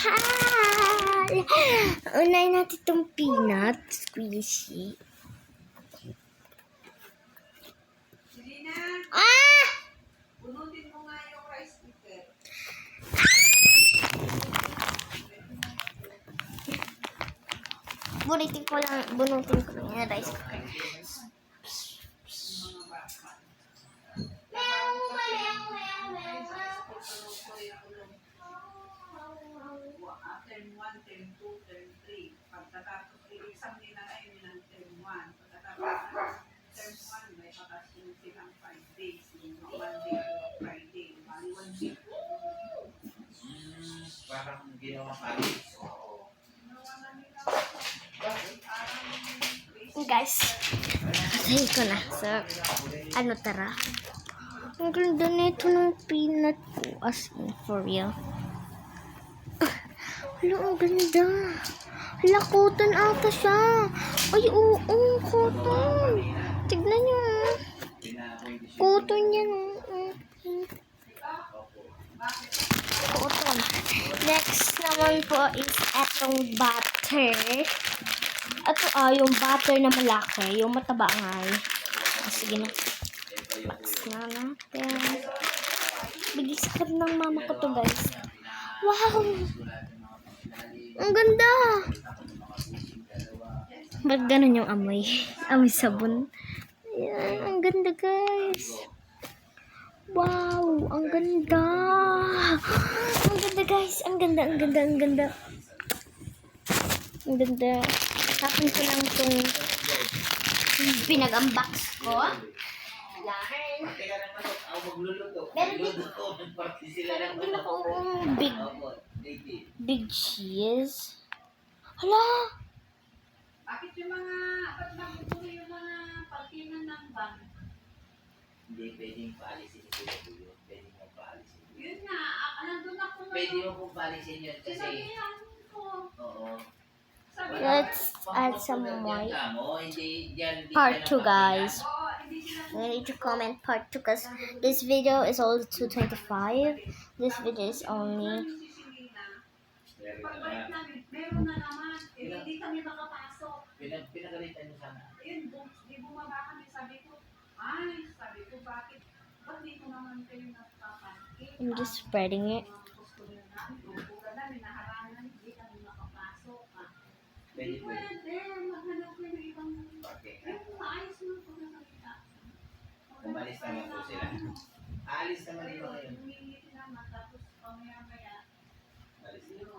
mahal. Unahin natin itong peanut squishy. Ah! Bunutin mo nga yung rice cooker. Bunutin ko lang yung rice cooker. Term 1, term 2, term 3. Pagkatapos, i-exam nila ngayon ng term 1. Pagkatapos, term 1, may patasin silang 5 days. Yung Monday to Friday. Bali 1 week. Parang ginawa college. Guys, patayin ko na. So, tara. Ang ganda nito ng peanut ko. As in, for real. Hala, ang ganda. Hala, cotton ata siya. Ay, oo, cotton. Tignan nyo. Cotton yan. Cotton. Next naman po is etong butter. Ito yung butter na malaki. Yung mataba nga. Sige na. Next na natin. Bigay sa ng mama ko to, guys. Wow! Ang ganda! Ba't ganun yung amoy? Amoy sabon. Ayan, ang ganda, guys. Wow! Ang ganda! Ang ganda, guys. Ang ganda, ang ganda, ang ganda. Ang ganda. Tapos ko lang itong pinag-unbox ko. Meron din akong big cheese. Hala! Bakit yung mga, ba't nabubuhay yung mga pagkinan ng bang? Hindi pwedeng paalisin ni Kuya Tuyo. Pwedeng mo paalisin. Yun nga, nandun ako Pwede mo kong paalisin yun kasi... sabihan ko. Oo. Let's add some more. Part Part 2, guys. Oo, hindi sila You need to comment part 2 because this video is only 225. This video is only... si Selena. Pagbalik namin, meron na naman. Hindi kami makapasok. Pinagalitan niyo sana. Ayun, di bumaba kami. Sabi ko, bakit? Ba't dito naman kayo nagpapansin? I'm just spreading it. Namin, naharangan, hindi kami makapasok. Pwede po. Pwede, maghanap ko yung ibang... Okay. Yung maayos mo po na salita. Umalis naman po sila. Aalis naman yun ngayon.